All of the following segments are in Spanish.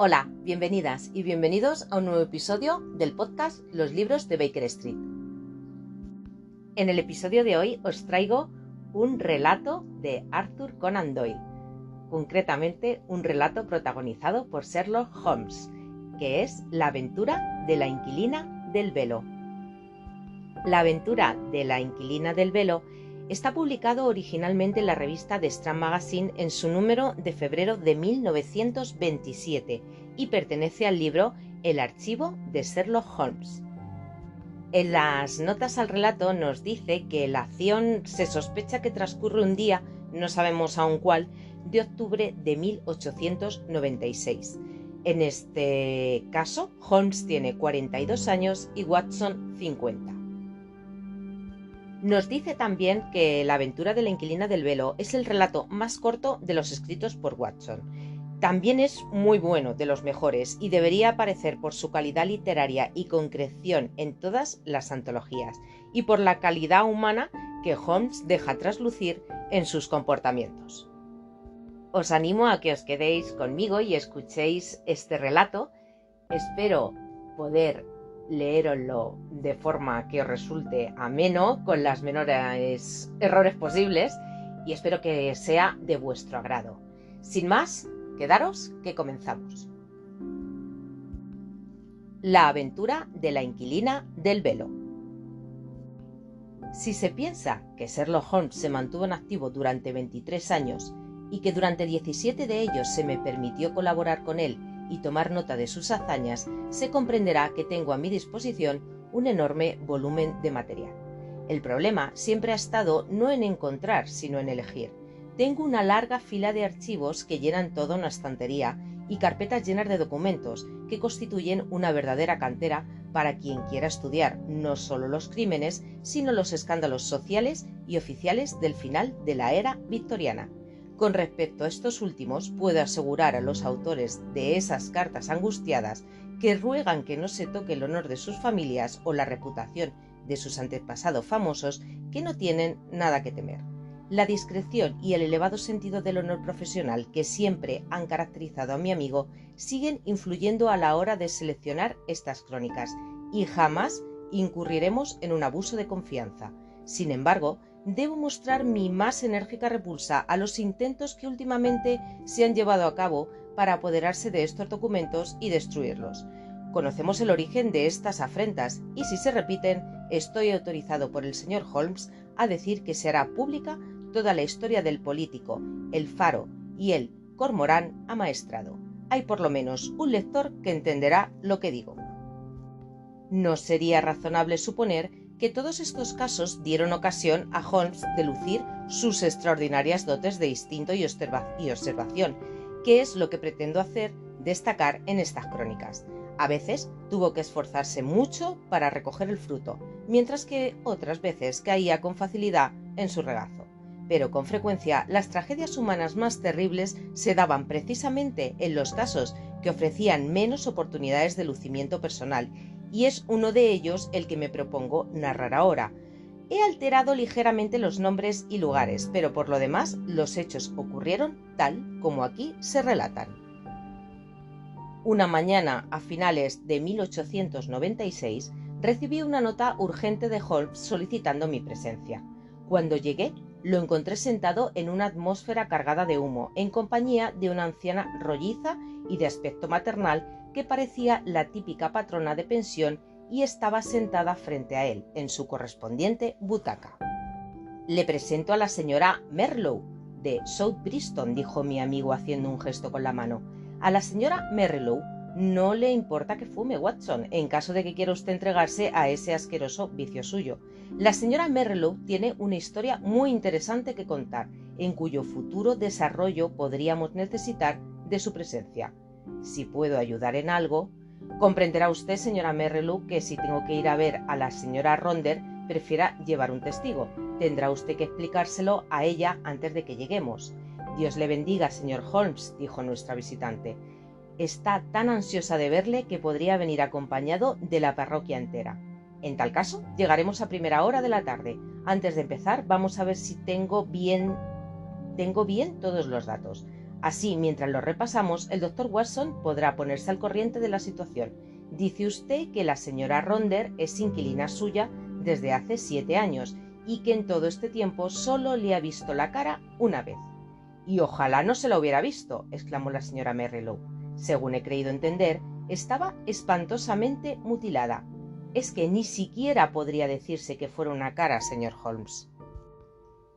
Hola, bienvenidas y bienvenidos a un nuevo episodio del podcast Los libros de Baker Street. En el episodio de hoy os traigo un relato de Arthur Conan Doyle, concretamente un relato protagonizado por Sherlock Holmes, que es La aventura de la inquilina del velo. La aventura de la inquilina del velo está publicado originalmente en la revista The Strand Magazine en su número de febrero de 1927 y pertenece al libro El archivo de Sherlock Holmes. En las notas al relato nos dice que la acción se sospecha que transcurre un día, no sabemos aún cuál, de octubre de 1896. En este caso, Holmes tiene 42 años y Watson 50. Nos dice también que La aventura de la inquilina del velo es el relato más corto de los escritos por Watson. También es muy bueno, de los mejores, y debería aparecer por su calidad literaria y concreción en todas las antologías, y por la calidad humana que Holmes deja traslucir en sus comportamientos. Os animo a que os quedéis conmigo y escuchéis este relato. Espero poder leéroslo de forma que os resulte ameno, con los menores errores posibles, y espero que sea de vuestro agrado. Sin más, quedaros que comenzamos. La aventura de la inquilina del velo. Si se piensa que Sherlock Holmes se mantuvo en activo durante 23 años y que durante 17 de ellos se me permitió colaborar con él y tomar nota de sus hazañas, se comprenderá que tengo a mi disposición un enorme volumen de material. El problema siempre ha estado no en encontrar, sino en elegir. Tengo una larga fila de archivos que llenan toda una estantería y carpetas llenas de documentos que constituyen una verdadera cantera para quien quiera estudiar no solo los crímenes, sino los escándalos sociales y oficiales del final de la era victoriana. Con respecto a estos últimos, puedo asegurar a los autores de esas cartas angustiadas que ruegan que no se toque el honor de sus familias o la reputación de sus antepasados famosos, que no tienen nada que temer. La discreción y el elevado sentido del honor profesional que siempre han caracterizado a mi amigo siguen influyendo a la hora de seleccionar estas crónicas, y jamás incurriremos en un abuso de confianza. Sin embargo, debo mostrar mi más enérgica repulsa a los intentos que últimamente se han llevado a cabo para apoderarse de estos documentos y destruirlos. Conocemos el origen de estas afrentas y, si se repiten, estoy autorizado por el señor Holmes a decir que se hará pública toda la historia del político, el Faro y el Cormorán amaestrado. Hay por lo menos un lector que entenderá lo que digo. No sería razonable suponer que todos estos casos dieron ocasión a Holmes de lucir sus extraordinarias dotes de instinto y observación, que es lo que pretendo hacer destacar en estas crónicas. A veces tuvo que esforzarse mucho para recoger el fruto, mientras que otras veces caía con facilidad en su regazo. Pero con frecuencia las tragedias humanas más terribles se daban precisamente en los casos que ofrecían menos oportunidades de lucimiento personal, y es uno de ellos el que me propongo narrar ahora. He alterado ligeramente los nombres y lugares, pero por lo demás los hechos ocurrieron tal como aquí se relatan. Una mañana a finales de 1896 recibí una nota urgente de Holmes solicitando mi presencia. Cuando llegué, lo encontré sentado en una atmósfera cargada de humo, en compañía de una anciana rolliza y de aspecto maternal que parecía la típica patrona de pensión, y estaba sentada frente a él, en su correspondiente butaca. «Le presento a la señora Merlow, de South Bristol», dijo mi amigo haciendo un gesto con la mano. «A la señora Merlow no le importa que fume, Watson, en caso de que quiera usted entregarse a ese asqueroso vicio suyo. La señora Merlow tiene una historia muy interesante que contar, en cuyo futuro desarrollo podríamos necesitar de su presencia. Si puedo ayudar en algo, comprenderá usted, señora Merlow, que si tengo que ir a ver a la señora Ronder, prefiera llevar un testigo. Tendrá usted que explicárselo a ella antes de que lleguemos». «Dios le bendiga, señor Holmes», dijo nuestra visitante. «Está tan ansiosa de verle que podría venir acompañado de la parroquia entera. En tal caso, llegaremos a primera hora de la tarde. Antes de empezar, vamos a ver si tengo bien todos los datos. Así, mientras lo repasamos, el doctor Watson podrá ponerse al corriente de la situación. Dice usted que la señora Ronder es inquilina suya desde hace 7 años y que en todo este tiempo solo le ha visto la cara una vez. «Y ojalá no se la hubiera visto», exclamó la señora Merrilow. Según he creído entender, estaba espantosamente mutilada. Es que ni siquiera podría decirse que fuera una cara, señor Holmes.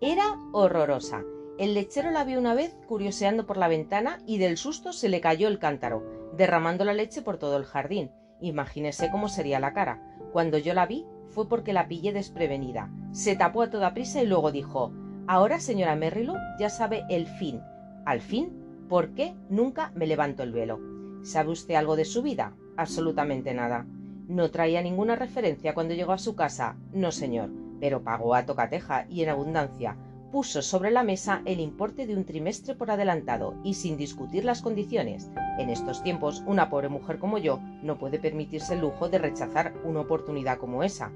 Era horrorosa. El lechero la vio una vez curioseando por la ventana y del susto se le cayó el cántaro, derramando la leche por todo el jardín. Imagínese cómo sería la cara. Cuando yo la vi fue porque la pillé desprevenida. Se tapó a toda prisa y luego dijo: «Ahora, señora Merrilow, ya sabe el fin». ¿Al fin? ¿Por qué nunca me levanto el velo? ¿Sabe usted algo de su vida? Absolutamente nada. ¿No traía ninguna referencia cuando llegó a su casa? No, señor, pero pagó a tocateja y en abundancia. Puso sobre la mesa el importe de un trimestre por adelantado y sin discutir las condiciones. En estos tiempos, una pobre mujer como yo no puede permitirse el lujo de rechazar una oportunidad como esa.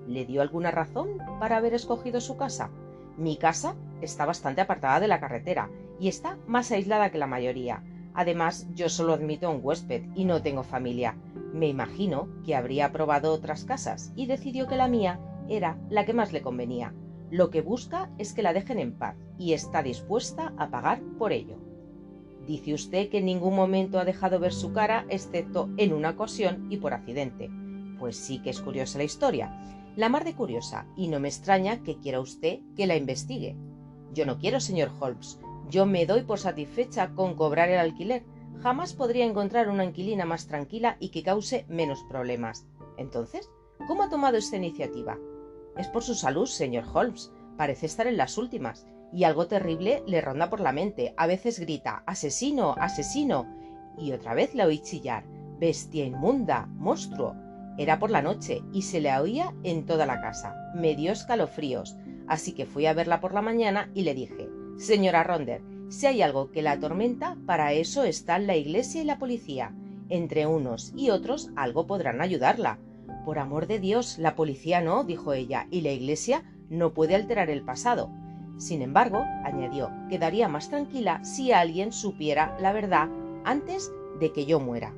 ¿Le dio alguna razón para haber escogido su casa? Mi casa está bastante apartada de la carretera y está más aislada que la mayoría. Además, yo solo admito a un huésped y no tengo familia. Me imagino que habría probado otras casas y decidió que la mía era la que más le convenía. Lo que busca es que la dejen en paz y está dispuesta a pagar por ello. Dice usted que en ningún momento ha dejado ver su cara, excepto en una ocasión y por accidente. Pues sí que es curiosa la historia, la mar de curiosa, y no me extraña que quiera usted que la investigue. Yo no quiero, señor Holmes. Yo me doy por satisfecha con cobrar el alquiler. Jamás podría encontrar una inquilina más tranquila y que cause menos problemas. Entonces, ¿cómo ha tomado esta iniciativa? Es por su salud, señor Holmes. Parece estar en las últimas, y algo terrible le ronda por la mente. A veces grita: «¡Asesino! ¡Asesino!» Y otra vez la oí chillar: «¡Bestia inmunda! ¡Monstruo!». Era por la noche y se le oía en toda la casa. Me dio escalofríos, así que fui a verla por la mañana y le dije: «Señora Ronder, si hay algo que la atormenta, para eso están la iglesia y la policía. Entre unos y otros algo podrán ayudarla». «Por amor de Dios, la policía no», dijo ella, «y la iglesia no puede alterar el pasado». Sin embargo, añadió, «quedaría más tranquila si alguien supiera la verdad antes de que yo muera».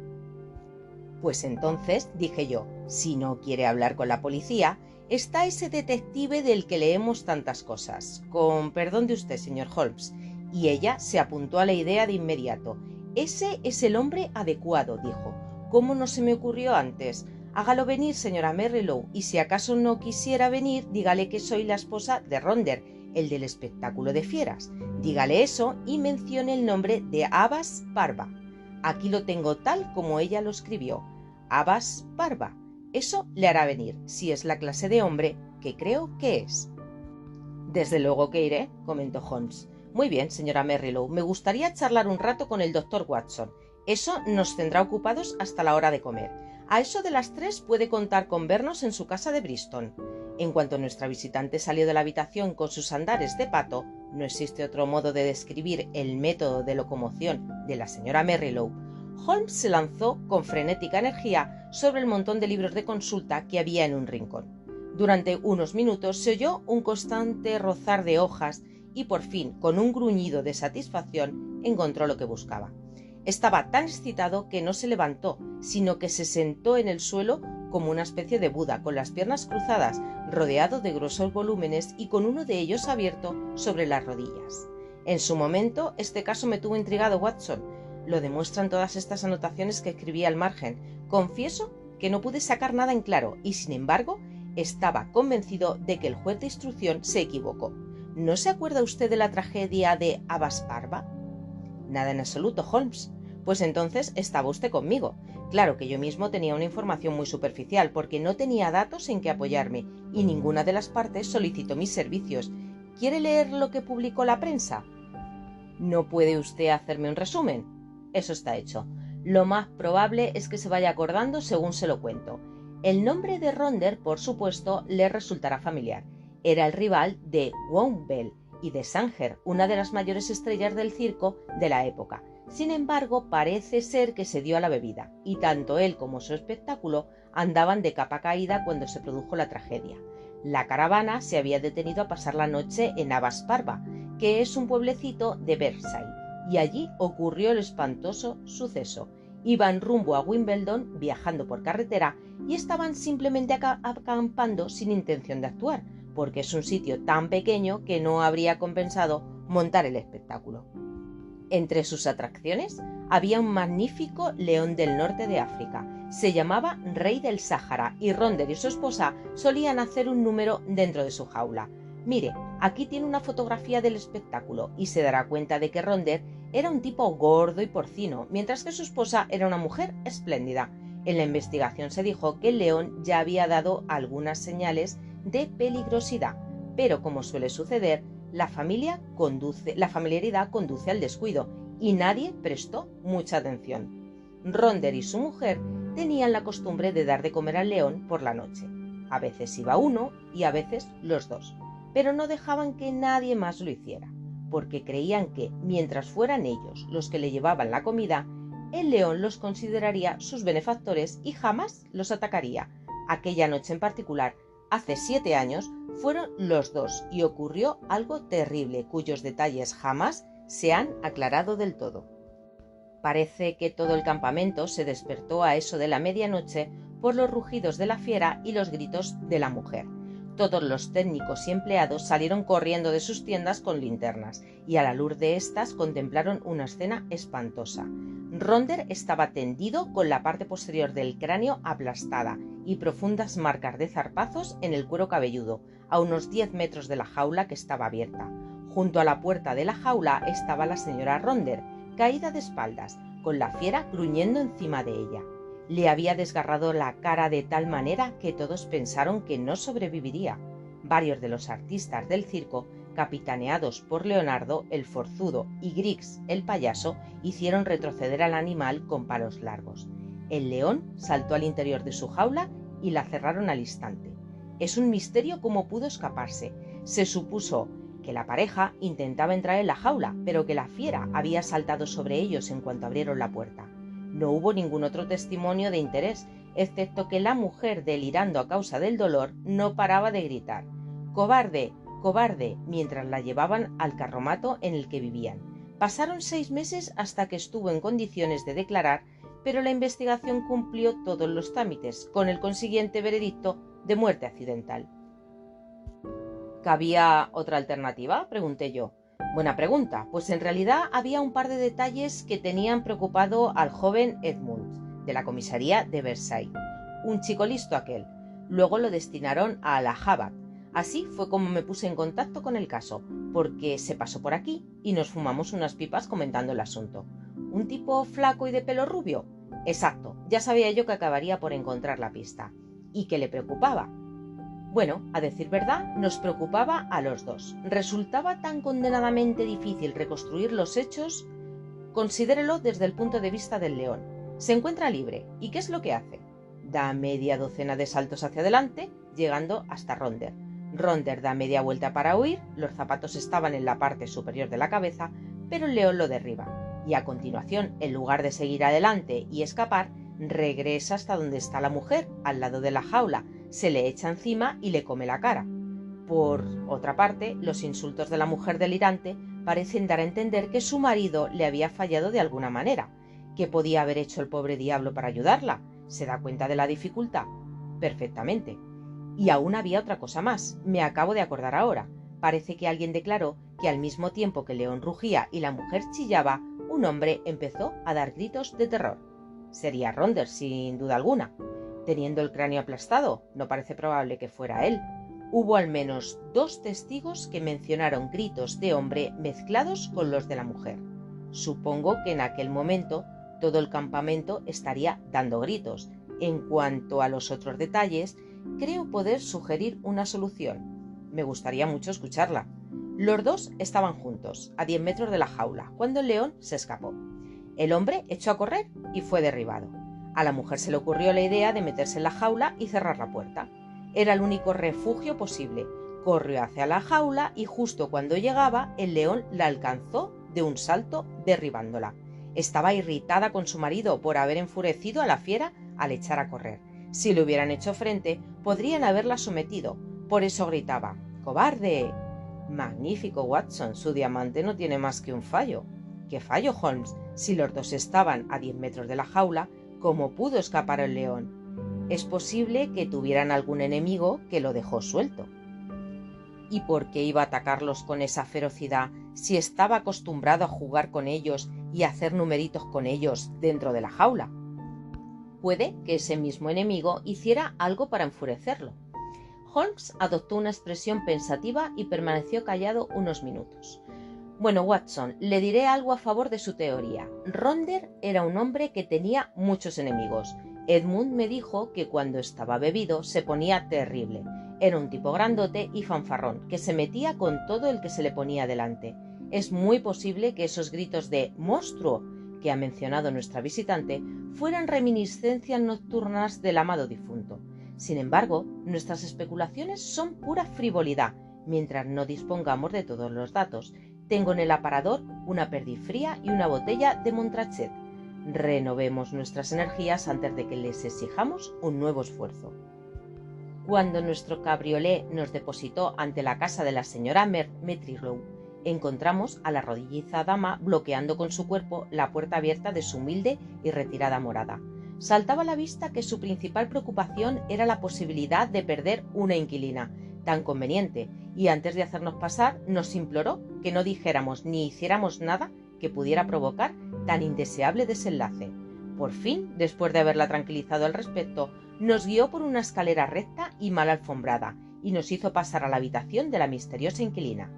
Pues entonces, dije yo, si no quiere hablar con la policía, está ese detective del que leemos tantas cosas. Con perdón de usted, señor Holmes. Y ella se apuntó a la idea de inmediato. «Ese es el hombre adecuado», dijo. «¿Cómo no se me ocurrió antes? Hágalo venir, señora Merrilow, y si acaso no quisiera venir, dígale que soy la esposa de Ronder, el del espectáculo de fieras. Dígale eso y mencione el nombre de Abbas Parva. Aquí lo tengo tal como ella lo escribió. Abbas Parva. Eso le hará venir, si es la clase de hombre que creo que es». «Desde luego que iré», comentó Holmes. «Muy bien, señora Merrilow, me gustaría charlar un rato con el doctor Watson. Eso nos tendrá ocupados hasta la hora de comer. A eso de las 3 puede contar con vernos en su casa de Bristol». En cuanto nuestra visitante salió de la habitación con sus andares de pato, no existe otro modo de describir el método de locomoción de la señora Merrilow, Holmes se lanzó con frenética energía sobre el montón de libros de consulta que había en un rincón. Durante unos minutos se oyó un constante rozar de hojas y por fin, con un gruñido de satisfacción, encontró lo que buscaba. Estaba tan excitado que no se levantó, sino que se sentó en el suelo como una especie de Buda, con las piernas cruzadas, rodeado de gruesos volúmenes y con uno de ellos abierto sobre las rodillas. En su momento, este caso me tuvo intrigado, Watson. Lo demuestran todas estas anotaciones que escribí al margen. Confieso que no pude sacar nada en claro y, sin embargo, estaba convencido de que el juez de instrucción se equivocó. ¿No se acuerda usted de la tragedia de Abbas Parva? Nada en absoluto, Holmes. Pues entonces estaba usted conmigo. Claro que yo mismo tenía una información muy superficial porque no tenía datos en que apoyarme y ninguna de las partes solicitó mis servicios. ¿Quiere leer lo que publicó la prensa? ¿No puede usted hacerme un resumen? Eso está hecho. Lo más probable es que se vaya acordando según se lo cuento. El nombre de Ronder, por supuesto, le resultará familiar. Era el rival de Wombwell y de Sanger, una de las mayores estrellas del circo de la época. Sin embargo, parece ser que se dio a la bebida, y tanto él como su espectáculo andaban de capa caída cuando se produjo la tragedia. La caravana se había detenido a pasar la noche en Abbas Parva, que es un pueblecito de Berkshire, y allí ocurrió el espantoso suceso. Iban rumbo a Wimbledon viajando por carretera y estaban simplemente acampando sin intención de actuar, porque es un sitio tan pequeño que no habría compensado montar el espectáculo. Entre sus atracciones había un magnífico león del norte de África. Se llamaba Rey del Sáhara y Ronder y su esposa solían hacer un número dentro de su jaula. Mire, aquí tiene una fotografía del espectáculo y se dará cuenta de que Ronder era un tipo gordo y porcino, mientras que su esposa era una mujer espléndida. En la investigación se dijo que el león ya había dado algunas señales de peligrosidad, pero como suele suceder, la familiaridad conduce al descuido y nadie prestó mucha atención. Ronder y su mujer tenían la costumbre de dar de comer al león por la noche. A veces iba uno y a veces los dos, pero no dejaban que nadie más lo hiciera, porque creían que, mientras fueran ellos los que le llevaban la comida, el león los consideraría sus benefactores y jamás los atacaría. Aquella noche en particular, hace 7 años, fueron los dos y ocurrió algo terrible cuyos detalles jamás se han aclarado del todo. Parece que todo el campamento se despertó a eso de la medianoche por los rugidos de la fiera y los gritos de la mujer. Todos los técnicos y empleados salieron corriendo de sus tiendas con linternas y a la luz de estas contemplaron una escena espantosa. Ronder estaba tendido con la parte posterior del cráneo aplastada y profundas marcas de zarpazos en el cuero cabelludo, a unos 10 metros de la jaula que estaba abierta. Junto a la puerta de la jaula estaba la señora Ronder, caída de espaldas, con la fiera gruñendo encima de ella. Le había desgarrado la cara de tal manera que todos pensaron que no sobreviviría. Varios de los artistas del circo, capitaneados por Leonardo el forzudo y Griggs el payaso, hicieron retroceder al animal con palos largos. El león saltó al interior de su jaula y la cerraron al instante. Es un misterio cómo pudo escaparse. Se supuso que la pareja intentaba entrar en la jaula, pero que la fiera había saltado sobre ellos en cuanto abrieron la puerta. No hubo ningún otro testimonio de interés, excepto que la mujer, delirando a causa del dolor, no paraba de gritar «¡Cobarde! ¡Cobarde!», mientras la llevaban al carromato en el que vivían. Pasaron 6 meses hasta que estuvo en condiciones de declarar, pero la investigación cumplió todos los trámites, con el consiguiente veredicto de muerte accidental. ¿Cabía otra alternativa?, pregunté yo. Buena pregunta, pues en realidad había un par de detalles que tenían preocupado al joven Edmund, de la comisaría de Versailles. Un chico listo aquel. Luego lo destinaron a Allahabad. Así fue como me puse en contacto con el caso, porque se pasó por aquí y nos fumamos unas pipas comentando el asunto. ¿Un tipo flaco y de pelo rubio? Exacto, ya sabía yo que acabaría por encontrar la pista. ¿Y qué le preocupaba? Bueno, a decir verdad, nos preocupaba a los dos. Resultaba tan condenadamente difícil reconstruir los hechos. Considérelo desde el punto de vista del león. Se encuentra libre. ¿Y qué es lo que hace? Da media docena de saltos hacia adelante, llegando hasta Ronder. Ronder da media vuelta para huir, los zapatos estaban en la parte superior de la cabeza, pero el león lo derriba. Y a continuación, en lugar de seguir adelante y escapar, regresa hasta donde está la mujer, al lado de la jaula, se le echa encima y le come la cara. Por otra parte, los insultos de la mujer delirante parecen dar a entender que su marido le había fallado de alguna manera. ¿Qué podía haber hecho el pobre diablo para ayudarla? ¿Se da cuenta de la dificultad? Perfectamente. Y aún había otra cosa más, me acabo de acordar ahora. Parece que alguien declaró que al mismo tiempo que el león rugía y la mujer chillaba, un hombre empezó a dar gritos de terror. Sería Ronder, sin duda alguna. Teniendo el cráneo aplastado, no parece probable que fuera él. Hubo al menos 2 testigos que mencionaron gritos de hombre mezclados con los de la mujer. Supongo que en aquel momento todo el campamento estaría dando gritos. En cuanto a los otros detalles, creo poder sugerir una solución. Me gustaría mucho escucharla. Los dos estaban juntos, a 10 metros de la jaula, cuando el león se escapó. El hombre echó a correr y fue derribado. A la mujer se le ocurrió la idea de meterse en la jaula y cerrar la puerta. Era el único refugio posible. Corrió hacia la jaula y justo cuando llegaba, el león la alcanzó de un salto, derribándola. Estaba irritada con su marido por haber enfurecido a la fiera al echar a correr. Si le hubieran hecho frente, podrían haberla sometido. Por eso gritaba: «¡Cobarde!». Magnífico, Watson, su diamante no tiene más que un fallo. ¿Qué fallo, Holmes? Si los dos estaban a 10 metros de la jaula, ¿cómo pudo escapar el león? Es posible que tuvieran algún enemigo que lo dejó suelto. ¿Y por qué iba a atacarlos con esa ferocidad si estaba acostumbrado a jugar con ellos y a hacer numeritos con ellos dentro de la jaula? Puede que ese mismo enemigo hiciera algo para enfurecerlo. Holmes adoptó una expresión pensativa y permaneció callado unos minutos. Bueno, Watson, le diré algo a favor de su teoría. Ronder era un hombre que tenía muchos enemigos. Edmund me dijo que cuando estaba bebido se ponía terrible. Era un tipo grandote y fanfarrón, que se metía con todo el que se le ponía delante. Es muy posible que esos gritos de «monstruo» que ha mencionado nuestra visitante fueran reminiscencias nocturnas del amado difunto. Sin embargo, nuestras especulaciones son pura frivolidad, mientras no dispongamos de todos los datos. Tengo en el aparador una perdifría y una botella de Montrachet. Renovemos nuestras energías antes de que les exijamos un nuevo esfuerzo. Cuando nuestro cabriolé nos depositó ante la casa de la señora Metrillow, encontramos a la rolliza dama bloqueando con su cuerpo la puerta abierta de su humilde y retirada morada. Saltaba a la vista que su principal preocupación era la posibilidad de perder una inquilina tan conveniente, y antes de hacernos pasar nos imploró que no dijéramos ni hiciéramos nada que pudiera provocar tan indeseable desenlace. Por fin, después de haberla tranquilizado al respecto, nos guió por una escalera recta y mal alfombrada y nos hizo pasar a la habitación de la misteriosa inquilina.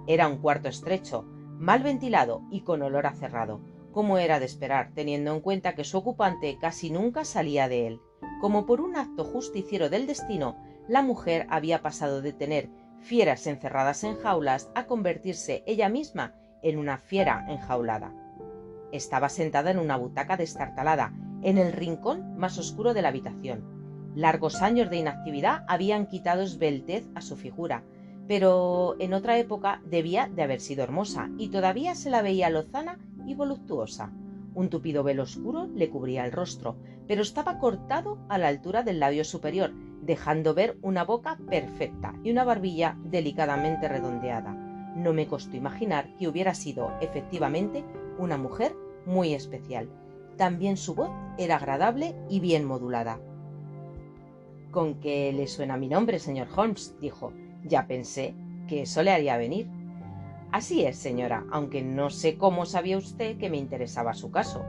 Era un cuarto estrecho, mal ventilado y con olor a cerrado, como era de esperar, teniendo en cuenta que su ocupante casi nunca salía de él. Como por un acto justiciero del destino, la mujer había pasado de tener fieras encerradas en jaulas a convertirse ella misma en una fiera enjaulada. Estaba sentada en una butaca destartalada, en el rincón más oscuro de la habitación. Largos años de inactividad habían quitado esbeltez a su figura, pero en otra época debía de haber sido hermosa, y todavía se la veía lozana y voluptuosa. Un tupido velo oscuro le cubría el rostro, pero estaba cortado a la altura del labio superior, dejando ver una boca perfecta y una barbilla delicadamente redondeada. No me costó imaginar que hubiera sido efectivamente una mujer muy especial. También su voz era agradable y bien modulada. «¿Con qué le suena mi nombre, señor Holmes?», dijo. «Ya pensé que eso le haría venir». «Así es, señora, aunque no sé cómo sabía usted que me interesaba su caso.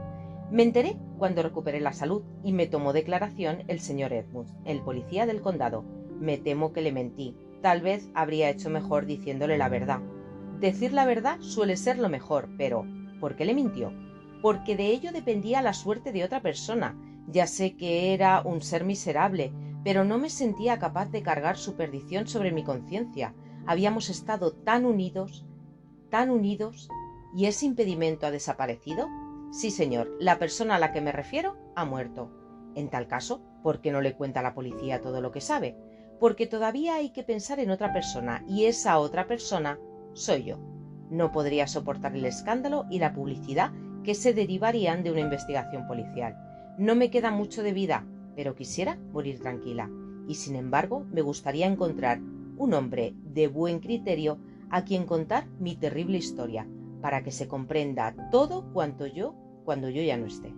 Me enteré cuando recuperé la salud y me tomó declaración el señor Edmund, el policía del condado. Me temo que le mentí. Tal vez habría hecho mejor diciéndole la verdad. Decir la verdad suele ser lo mejor, pero ¿por qué le mintió? Porque de ello dependía la suerte de otra persona. Ya sé que era un ser miserable, pero no me sentía capaz de cargar su perdición sobre mi conciencia. Habíamos estado tan unidos, ¿y ese impedimento ha desaparecido? Sí, señor, la persona a la que me refiero ha muerto. En tal caso, ¿por qué no le cuenta a la policía todo lo que sabe? Porque todavía hay que pensar en otra persona, y esa otra persona soy yo. No podría soportar el escándalo y la publicidad que se derivarían de una investigación policial. No me queda mucho de vida, pero quisiera morir tranquila. Y sin embargo, me gustaría encontrar un hombre de buen criterio a quien contar mi terrible historia, para que se comprenda todo cuando yo ya no esté.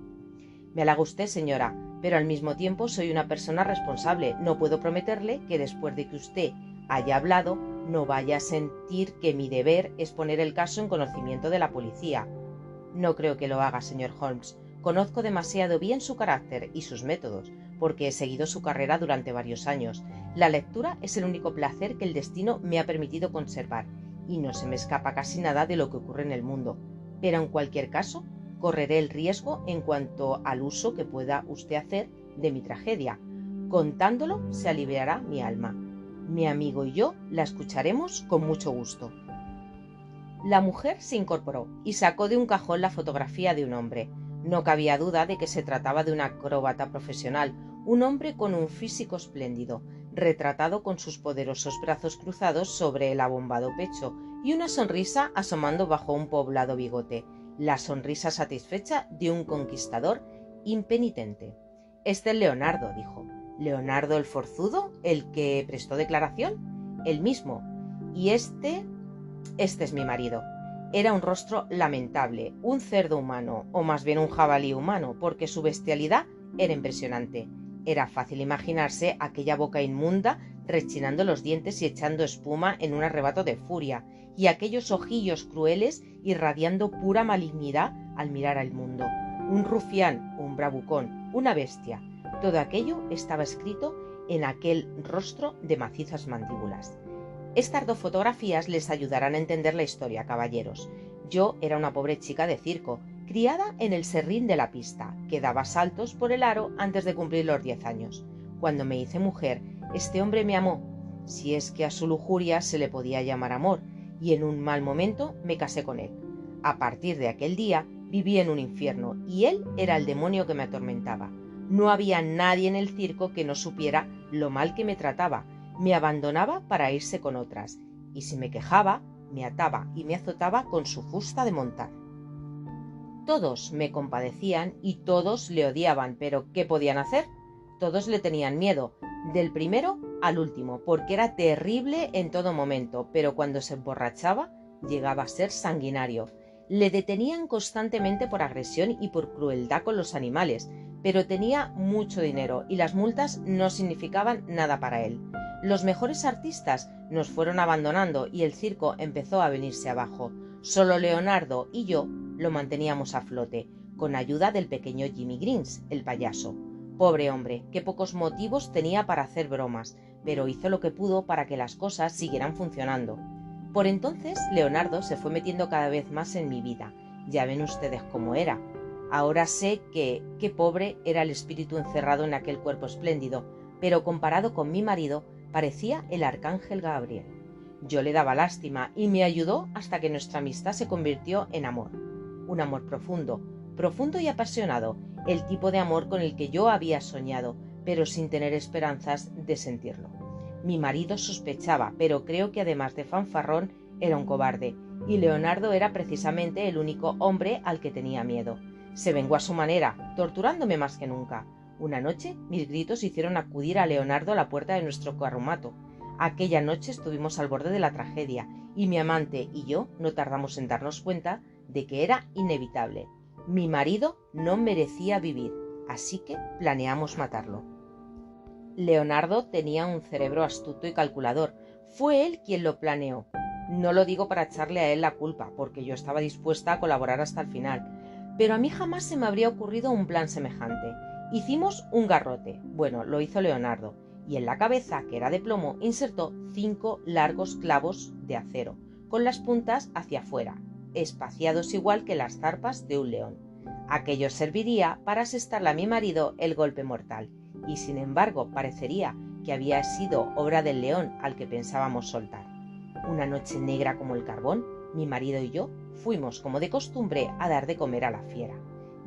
Me halaga usted, señora, pero al mismo tiempo soy una persona responsable. No puedo prometerle que después de que usted haya hablado no vaya a sentir que mi deber es poner el caso en conocimiento de la policía. No creo que lo haga, señor Holmes. Conozco demasiado bien su carácter y sus métodos, porque he seguido su carrera durante varios años. La lectura es el único placer que el destino me ha permitido conservar, y no se me escapa casi nada de lo que ocurre en el mundo. Pero en cualquier caso, correré el riesgo en cuanto al uso que pueda usted hacer de mi tragedia. Contándolo se aliviará mi alma. Mi amigo y yo la escucharemos con mucho gusto». La mujer se incorporó y sacó de un cajón la fotografía de un hombre. No cabía duda de que se trataba de un acróbata profesional, un hombre con un físico espléndido, retratado con sus poderosos brazos cruzados sobre el abombado pecho y una sonrisa asomando bajo un poblado bigote, la sonrisa satisfecha de un conquistador impenitente. «Este es Leonardo», dijo. «¿Leonardo el forzudo, el que prestó declaración?» «El mismo. Y este es mi marido. Era un rostro lamentable, un cerdo humano, o más bien un jabalí humano, porque su bestialidad era impresionante. Era fácil imaginarse aquella boca inmunda rechinando los dientes y echando espuma en un arrebato de furia, y aquellos ojillos crueles irradiando pura malignidad al mirar al mundo. Un rufián, un bravucón, una bestia. Todo aquello estaba escrito en aquel rostro de macizas mandíbulas. Estas dos fotografías les ayudarán a entender la historia, caballeros. Yo era una pobre chica de circo, criada en el serrín de la pista, que daba saltos por el aro antes de cumplir los 10 años. Cuando me hice mujer, este hombre me amó, si es que a su lujuria se le podía llamar amor, y en un mal momento me casé con él. A partir de aquel día viví en un infierno, y él era el demonio que me atormentaba. No había nadie en el circo que no supiera lo mal que me trataba. Me abandonaba para irse con otras, y si me quejaba, me ataba y me azotaba con su fusta de montar. Todos me compadecían y todos le odiaban, pero ¿qué podían hacer? Todos le tenían miedo, del primero al último, porque era terrible en todo momento, pero cuando se emborrachaba llegaba a ser sanguinario. Le detenían constantemente por agresión y por crueldad con los animales, pero tenía mucho dinero y las multas no significaban nada para él. Los mejores artistas nos fueron abandonando y el circo empezó a venirse abajo. Solo Leonardo y yo lo manteníamos a flote, con ayuda del pequeño Jimmy Greens, el payaso. Pobre hombre, qué pocos motivos tenía para hacer bromas, pero hizo lo que pudo para que las cosas siguieran funcionando. Por entonces, Leonardo se fue metiendo cada vez más en mi vida. Ya ven ustedes cómo era. Ahora sé que qué pobre era el espíritu encerrado en aquel cuerpo espléndido, pero comparado con mi marido, parecía el arcángel Gabriel. Yo le daba lástima y me ayudó hasta que nuestra amistad se convirtió en amor. Un amor profundo, profundo y apasionado, el tipo de amor con el que yo había soñado, pero sin tener esperanzas de sentirlo. Mi marido sospechaba, pero creo que además de fanfarrón, era un cobarde, y Leonardo era precisamente el único hombre al que tenía miedo. Se vengó a su manera, torturándome más que nunca. Una noche mis gritos hicieron acudir a Leonardo a la puerta de nuestro carromato. Aquella noche estuvimos al borde de la tragedia, y mi amante y yo no tardamos en darnos cuenta de que era inevitable. Mi marido no merecía vivir, así que planeamos matarlo. Leonardo tenía un cerebro astuto y calculador. Fue él quien lo planeó. No lo digo para echarle a él la culpa, porque yo estaba dispuesta a colaborar hasta el final. Pero a mí jamás se me habría ocurrido un plan semejante. Hicimos un garrote. Bueno, lo hizo Leonardo. Y en la cabeza, que era de plomo, insertó 5 largos clavos de acero, con las puntas hacia afuera, espaciados igual que las zarpas de un león. Aquello serviría para asestarle a mi marido el golpe mortal, y sin embargo parecería que había sido obra del león al que pensábamos soltar. Una noche negra como el carbón, mi marido y yo fuimos, como de costumbre, a dar de comer a la fiera.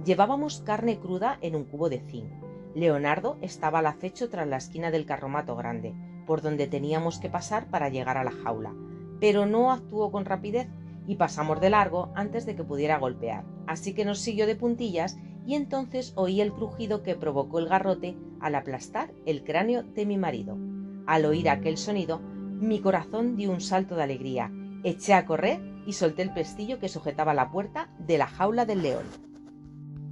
Llevábamos carne cruda en un cubo de zinc. Leonardo estaba al acecho tras la esquina del carromato grande, por donde teníamos que pasar para llegar a la jaula, pero no actuó con rapidez y pasamos de largo antes de que pudiera golpear, así que nos siguió de puntillas y entonces oí el crujido que provocó el garrote al aplastar el cráneo de mi marido. Al oír aquel sonido, mi corazón dio un salto de alegría, eché a correr y solté el pestillo que sujetaba la puerta de la jaula del león.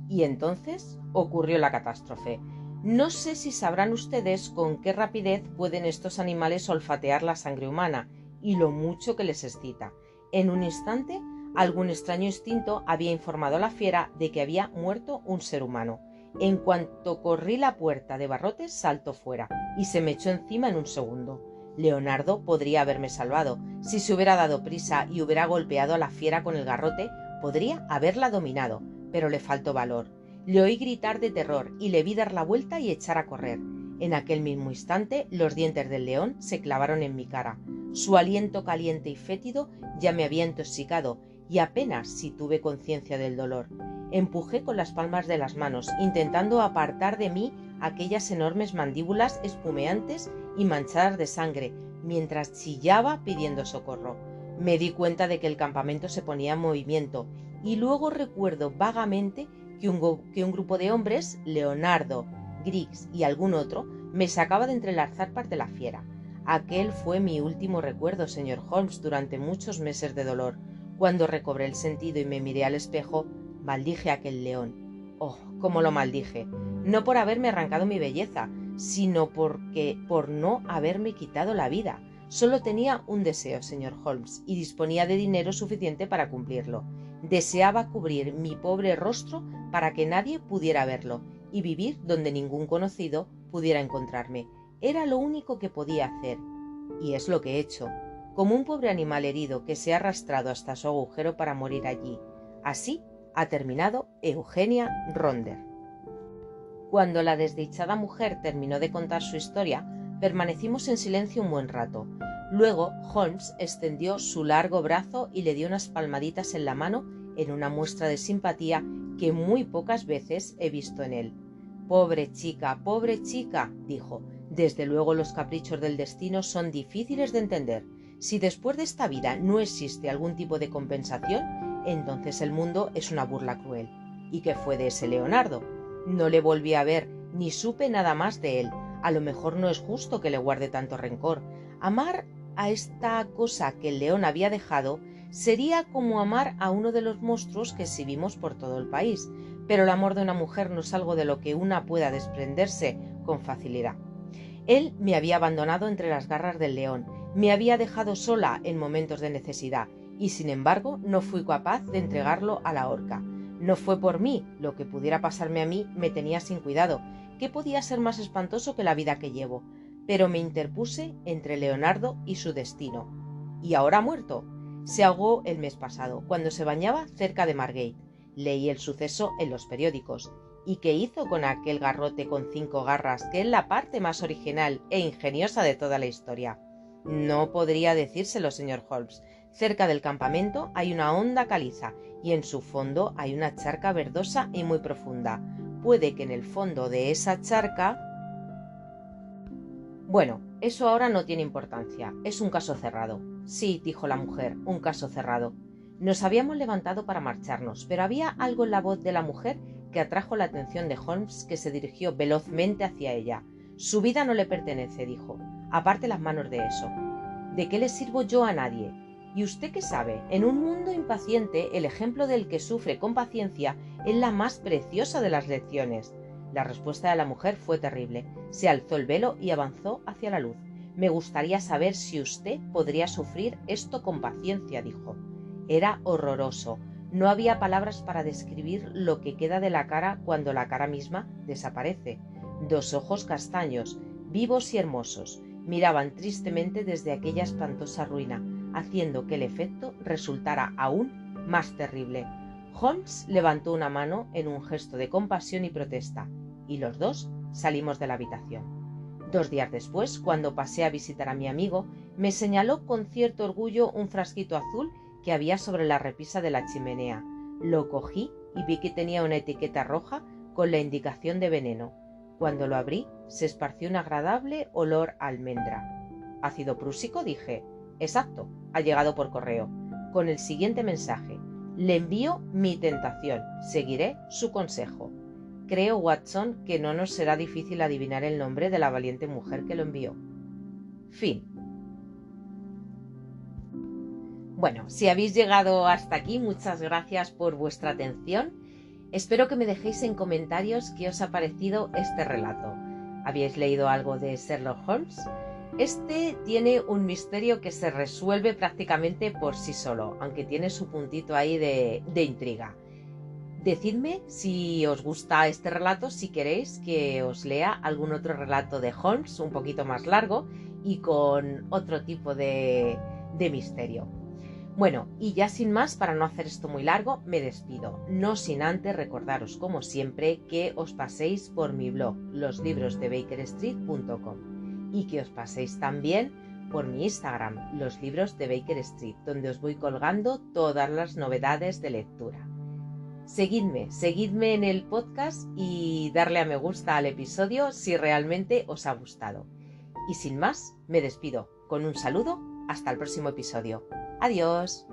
Y entonces ocurrió la catástrofe. No sé si sabrán ustedes con qué rapidez pueden estos animales olfatear la sangre humana y lo mucho que les excita. En un instante, algún extraño instinto había informado a la fiera de que había muerto un ser humano. En cuanto corrí la puerta de barrotes, saltó fuera y se me echó encima en un segundo. Leonardo podría haberme salvado. Si se hubiera dado prisa y hubiera golpeado a la fiera con el garrote, podría haberla dominado, pero le faltó valor. Le oí gritar de terror y le vi dar la vuelta y echar a correr. En aquel mismo instante, los dientes del león se clavaron en mi cara. Su aliento caliente y fétido ya me había intoxicado y apenas si tuve conciencia del dolor. Empujé con las palmas de las manos, intentando apartar de mí aquellas enormes mandíbulas espumeantes y manchadas de sangre, mientras chillaba pidiendo socorro. Me di cuenta de que el campamento se ponía en movimiento y luego recuerdo vagamente que un grupo de hombres, Leonardo, Griggs y algún otro, me sacaba de entre las zarpas de la fiera. Aquel fue mi último recuerdo, señor Holmes, durante muchos meses de dolor. Cuando recobré el sentido y me miré al espejo, maldije a aquel león. ¡Oh, cómo lo maldije! No por haberme arrancado mi belleza, sino por no haberme quitado la vida. Solo tenía un deseo, señor Holmes, y disponía de dinero suficiente para cumplirlo. Deseaba cubrir mi pobre rostro para que nadie pudiera verlo y vivir donde ningún conocido pudiera encontrarme. Era lo único que podía hacer, y es lo que he hecho, como un pobre animal herido que se ha arrastrado hasta su agujero para morir allí. Así ha terminado Eugenia Ronder. Cuando la desdichada mujer terminó de contar su historia, permanecimos en silencio un buen rato. Luego Holmes extendió su largo brazo y le dio unas palmaditas en la mano en una muestra de simpatía que muy pocas veces he visto en él. Pobre chica, dijo. Desde luego los caprichos del destino son difíciles de entender. Si después de esta vida no existe algún tipo de compensación, entonces el mundo es una burla cruel. ¿Y qué fue de ese Leonardo? No le volví a ver, ni supe nada más de él. A lo mejor no es justo que le guarde tanto rencor. Amar a esta cosa que el león había dejado sería como amar a uno de los monstruos que exhibimos por todo el país, pero el amor de una mujer no es algo de lo que una pueda desprenderse con facilidad. Él me había abandonado entre las garras del león, me había dejado sola en momentos de necesidad, y sin embargo no fui capaz de entregarlo a la horca. No fue por mí, lo que pudiera pasarme a mí me tenía sin cuidado. ¿Qué podía ser más espantoso que la vida que llevo? Pero me interpuse entre Leonardo y su destino. ¿Y ahora ha muerto? Se ahogó el mes pasado, cuando se bañaba cerca de Margate. Leí el suceso en los periódicos. ¿Y qué hizo con aquel garrote con 5 garras, que es la parte más original e ingeniosa de toda la historia? No podría decírselo, señor Holmes. Cerca del campamento hay una honda caliza y en su fondo hay una charca verdosa y muy profunda. Puede que en el fondo de esa charca... Bueno, eso ahora no tiene importancia. Es un caso cerrado. Sí, dijo la mujer, un caso cerrado. Nos habíamos levantado para marcharnos, pero había algo en la voz de la mujer que atrajo la atención de Holmes, que se dirigió velozmente hacia ella. Su vida no le pertenece, dijo. Aparte las manos de eso. ¿De qué le sirvo yo a nadie? ¿Y usted qué sabe? En un mundo impaciente, el ejemplo del que sufre con paciencia es la más preciosa de las lecciones. La respuesta de la mujer fue terrible. Se alzó el velo y avanzó hacia la luz. Me gustaría saber si usted podría sufrir esto con paciencia, dijo. Era horroroso. No había palabras para describir lo que queda de la cara cuando la cara misma desaparece. 2 ojos castaños, vivos y hermosos, miraban tristemente desde aquella espantosa ruina, haciendo que el efecto resultara aún más terrible. Holmes levantó una mano en un gesto de compasión y protesta, y los dos salimos de la habitación. 2 días después, cuando pasé a visitar a mi amigo, me señaló con cierto orgullo un frasquito azul que había sobre la repisa de la chimenea. Lo cogí y vi que tenía una etiqueta roja con la indicación de veneno. Cuando lo abrí, se esparció un agradable olor a almendra. ¿Ácido prúsico?, dije. Exacto, ha llegado por correo, con el siguiente mensaje. Le envío mi tentación, seguiré su consejo. Creo, Watson, que no nos será difícil adivinar el nombre de la valiente mujer que lo envió. Fin. Bueno, si habéis llegado hasta aquí, muchas gracias por vuestra atención. Espero que me dejéis en comentarios qué os ha parecido este relato. ¿Habéis leído algo de Sherlock Holmes? Este tiene un misterio que se resuelve prácticamente por sí solo, aunque tiene su puntito ahí de intriga. Decidme si os gusta este relato, si queréis que os lea algún otro relato de Holmes, un poquito más largo y con otro tipo de misterio. Bueno, y ya sin más, para no hacer esto muy largo, me despido, no sin antes recordaros, como siempre, que os paséis por mi blog, loslibrosdebakerstreet.com, y que os paséis también por mi Instagram, Los Libros de Baker Street, donde os voy colgando todas las novedades de lectura. Seguidme en el podcast y darle a me gusta al episodio si realmente os ha gustado. Y sin más, me despido con un saludo, hasta el próximo episodio. Adiós.